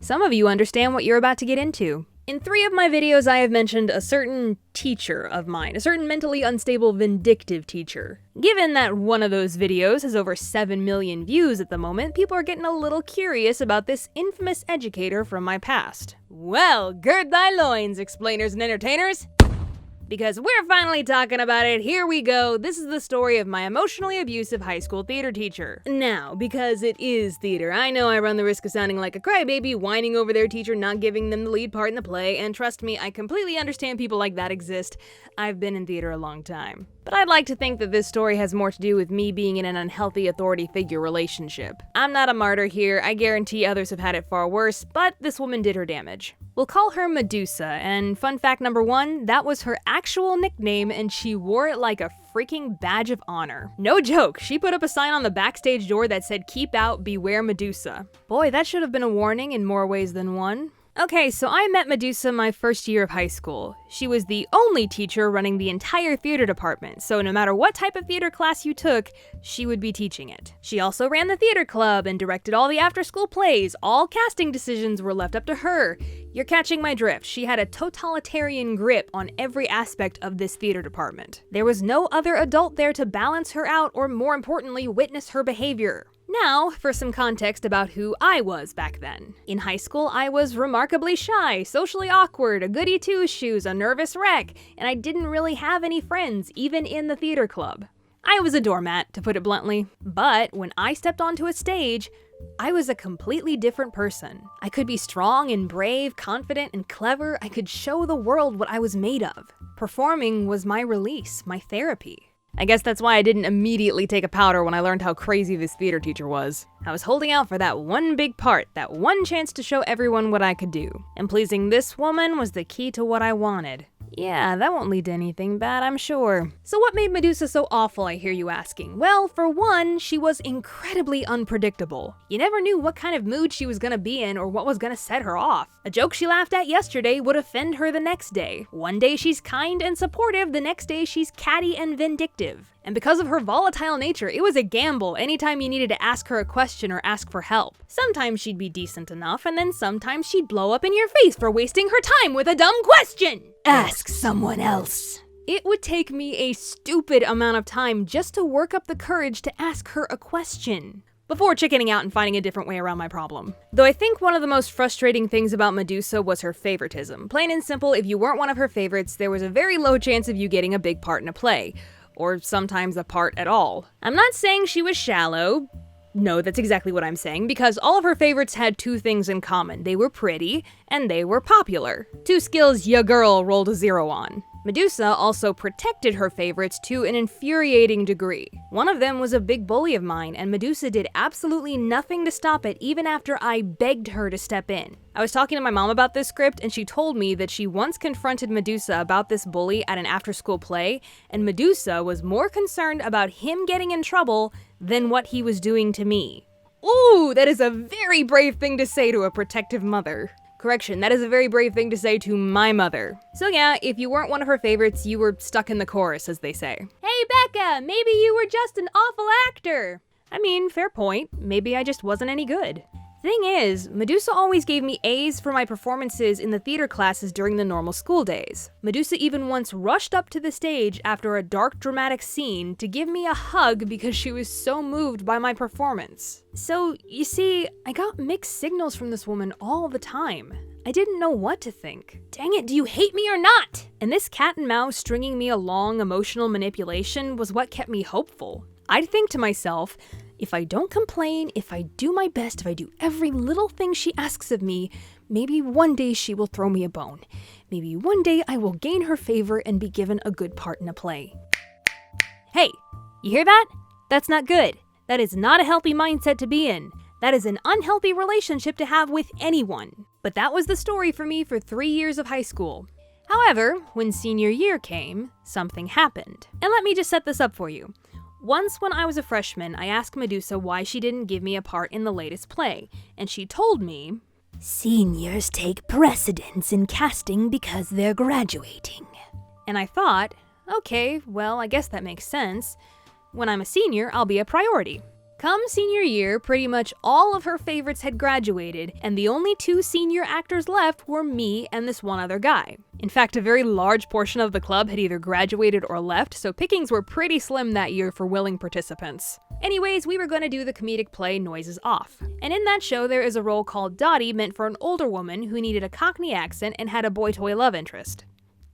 Some of you understand what you're about to get into. In 3 of my videos, I have mentioned a certain teacher of mine, a certain mentally unstable, vindictive teacher. Given that one of those videos has over 7 million views at the moment, people are getting a little curious about this infamous educator from my past. Well, gird thy loins, explainers and entertainers! Because we're finally talking about it, here we go. This is the story of my emotionally abusive high school theater teacher. Now, because it is theater, I know I run the risk of sounding like a crybaby, whining over their teacher not giving them the lead part in the play, and trust me, I completely understand people like that exist. I've been in theater a long time. But I'd like to think that this story has more to do with me being in an unhealthy authority figure relationship. I'm not a martyr here, I guarantee others have had it far worse, but this woman did her damage. We'll call her Medusa, and fun fact number 1, that was her actual nickname and she wore it like a freaking badge of honor. No joke, she put up a sign on the backstage door that said, "Keep out, beware Medusa." Boy, that should have been a warning in more ways than one. Okay, so I met Medusa my first year of high school. She was the only teacher running the entire theater department, so no matter what type of theater class you took, she would be teaching it. She also ran the theater club and directed all the after-school plays. All casting decisions were left up to her. You're catching my drift. She had a totalitarian grip on every aspect of this theater department. There was no other adult there to balance her out or, more importantly, witness her behavior. Now, for some context about who I was back then. In high school, I was remarkably shy, socially awkward, a goody two-shoes, a nervous wreck, and I didn't really have any friends, even in the theater club. I was a doormat, to put it bluntly. But when I stepped onto a stage, I was a completely different person. I could be strong and brave, confident and clever. I could show the world what I was made of. Performing was my release, my therapy. I guess that's why I didn't immediately take a powder when I learned how crazy this theater teacher was. I was holding out for that one big part, that one chance to show everyone what I could do. And pleasing this woman was the key to what I wanted. Yeah, that won't lead to anything bad, I'm sure. So what made Medusa so awful, I hear you asking? Well, for one, she was incredibly unpredictable. You never knew what kind of mood she was gonna be in or what was gonna set her off. A joke she laughed at yesterday would offend her the next day. One day she's kind and supportive, the next day she's catty and vindictive. And because of her volatile nature, it was a gamble anytime you needed to ask her a question or ask for help. Sometimes she'd be decent enough, and then sometimes she'd blow up in your face for wasting her time with a dumb question. Ask someone else. It would take me a stupid amount of time just to work up the courage to ask her a question, before chickening out and finding a different way around my problem. Though I think one of the most frustrating things about Medusa was her favoritism. Plain and simple, if you weren't one of her favorites, there was a very low chance of you getting a big part in a play. Or sometimes a part at all. I'm not saying she was shallow. No, that's exactly what I'm saying, because all of her favorites had 2 things in common. They were pretty, and they were popular. 2 skills ya girl rolled a 0 on. Medusa also protected her favorites to an infuriating degree. One of them was a big bully of mine, and Medusa did absolutely nothing to stop it even after I begged her to step in. I was talking to my mom about this script, and she told me that she once confronted Medusa about this bully at an after-school play, and Medusa was more concerned about him getting in trouble than what he was doing to me. Ooh, that is a very brave thing to say to a protective mother. Correction, that is a very brave thing to say to my mother. So yeah, if you weren't one of her favorites, you were stuck in the chorus, as they say. Hey Becca, maybe you were just an awful actor. I mean, fair point. Maybe I just wasn't any good. Thing is, Medusa always gave me A's for my performances in the theater classes during the normal school days. Medusa even once rushed up to the stage after a dark, dramatic scene to give me a hug because she was so moved by my performance. So, you see, I got mixed signals from this woman all the time. I didn't know what to think. Dang it, do you hate me or not? And this cat and mouse stringing me along emotional manipulation was what kept me hopeful. I'd think to myself, if I don't complain, if I do my best, if I do every little thing she asks of me, maybe one day she will throw me a bone. Maybe one day I will gain her favor and be given a good part in a play. Hey, you hear that? That's not good. That is not a healthy mindset to be in. That is an unhealthy relationship to have with anyone. But that was the story for me for 3 years of high school. However, when senior year came, something happened. And let me just set this up for you. Once when I was a freshman, I asked Medusa why she didn't give me a part in the latest play, and she told me, "Seniors take precedence in casting because they're graduating." And I thought, okay, well, I guess that makes sense. When I'm a senior, I'll be a priority. Come senior year, pretty much all of her favorites had graduated, and the only 2 senior actors left were me and this one other guy. In fact, a very large portion of the club had either graduated or left, so pickings were pretty slim that year for willing participants. Anyways, we were going to do the comedic play Noises Off. And in that show, there is a role called Dottie meant for an older woman who needed a Cockney accent and had a boy-toy love interest.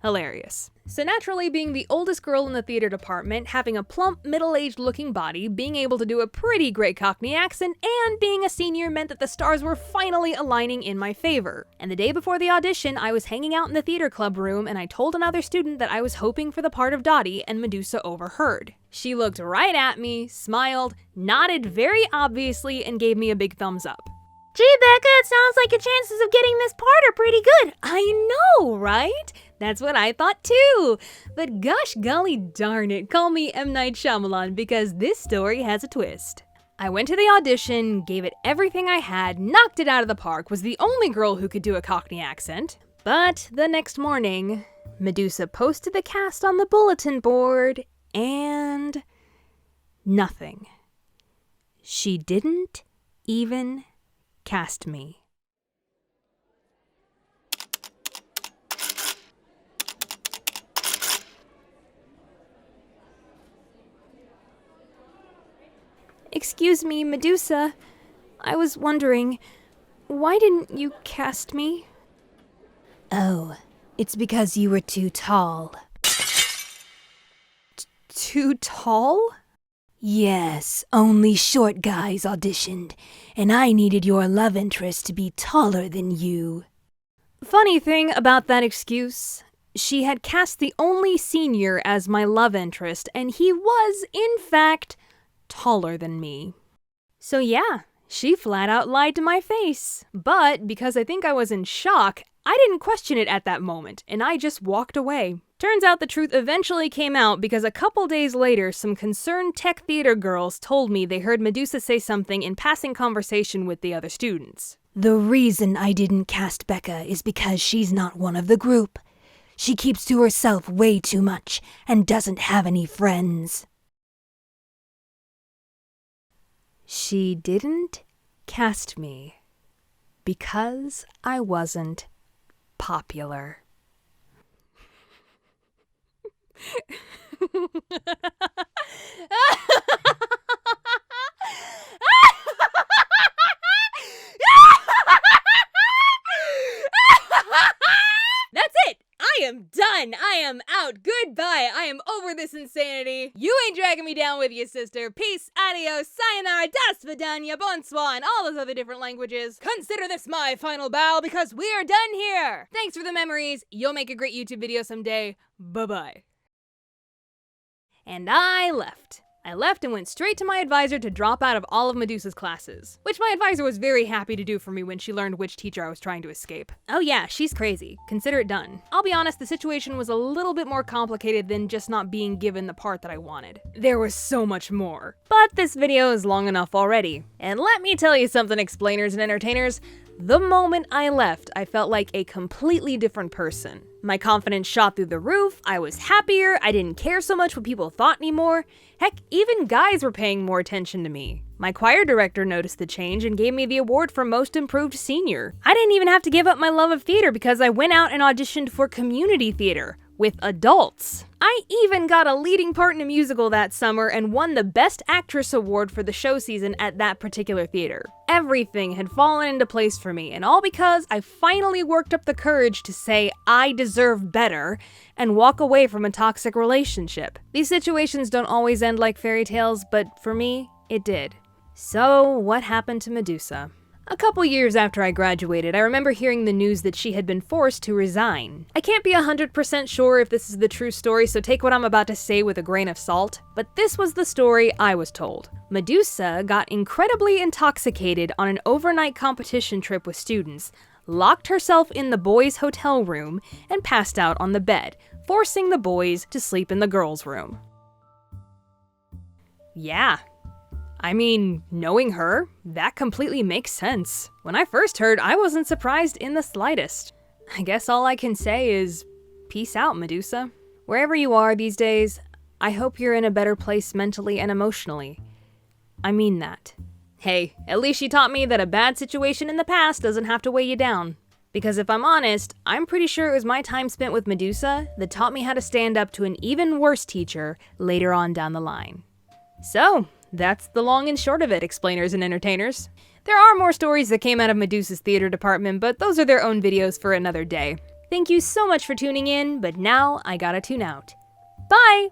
Hilarious. So naturally, being the oldest girl in the theater department, having a plump, middle-aged looking body, being able to do a pretty great Cockney accent, and being a senior meant that the stars were finally aligning in my favor. And the day before the audition, I was hanging out in the theater club room and I told another student that I was hoping for the part of Dottie, and Medusa overheard. She looked right at me, smiled, nodded very obviously, and gave me a big thumbs up. Gee, Becca, it sounds like your chances of getting this part are pretty good. I know, right? That's what I thought too. But gosh golly darn it, call me M. Night Shyamalan because this story has a twist. I went to the audition, gave it everything I had, knocked it out of the park, was the only girl who could do a Cockney accent. But the next morning, Medusa posted the cast on the bulletin board, and nothing. She didn't even cast me. Excuse me, Medusa. I was wondering, why didn't you cast me? Oh, it's because you were too tall. Too tall? Yes, only short guys auditioned, and I needed your love interest to be taller than you. Funny thing about that excuse, she had cast the only senior as my love interest, and he was, in fact, taller than me. So yeah, she flat out lied to my face. But because I think I was in shock, I didn't question it at that moment, and I just walked away. Turns out the truth eventually came out because a couple days later, some concerned tech theater girls told me they heard Medusa say something in passing conversation with the other students. The reason I didn't cast Becca is because she's not one of the group. She keeps to herself way too much and doesn't have any friends. She didn't cast me because I wasn't popular. That's it! I am done! I am out! Goodbye! I am over this insanity! You ain't dragging me down with you, sister! Peace, adios, sayonara, das vidanya, bonsoir, and all those other different languages. Consider this my final bow because we are done here! Thanks for the memories. You'll make a great YouTube video someday. Bye-bye. And I left. I left and went straight to my advisor to drop out of all of Medusa's classes, which my advisor was very happy to do for me when she learned which teacher I was trying to escape. Oh yeah, she's crazy. Consider it done. I'll be honest, the situation was a little bit more complicated than just not being given the part that I wanted. There was so much more. But this video is long enough already. And let me tell you something, explainers and entertainers. The moment I left, I felt like a completely different person. My confidence shot through the roof, I was happier, I didn't care so much what people thought anymore. Heck, even guys were paying more attention to me. My choir director noticed the change and gave me the award for Most Improved Senior. I didn't even have to give up my love of theater because I went out and auditioned for community theater with adults. I even got a leading part in a musical that summer and won the Best Actress award for the show season at that particular theater. Everything had fallen into place for me, and all because I finally worked up the courage to say I deserve better and walk away from a toxic relationship. These situations don't always end like fairy tales, but for me, it did. So, what happened to Medusa? A couple years after I graduated, I remember hearing the news that she had been forced to resign. I can't be 100% sure if this is the true story, so take what I'm about to say with a grain of salt, but this was the story I was told. Medusa got incredibly intoxicated on an overnight competition trip with students, locked herself in the boys' hotel room, and passed out on the bed, forcing the boys to sleep in the girls' room. Yeah. I mean, knowing her, that completely makes sense. When I first heard, I wasn't surprised in the slightest. I guess all I can say is, peace out, Medusa. Wherever you are these days, I hope you're in a better place mentally and emotionally. I mean that. Hey, at least she taught me that a bad situation in the past doesn't have to weigh you down. Because if I'm honest, I'm pretty sure it was my time spent with Medusa that taught me how to stand up to an even worse teacher later on down the line. So, that's the long and short of it, explainers and entertainers. There are more stories that came out of Medusa's theater department, but those are their own videos for another day. Thank you so much for tuning in, but now I gotta tune out. Bye!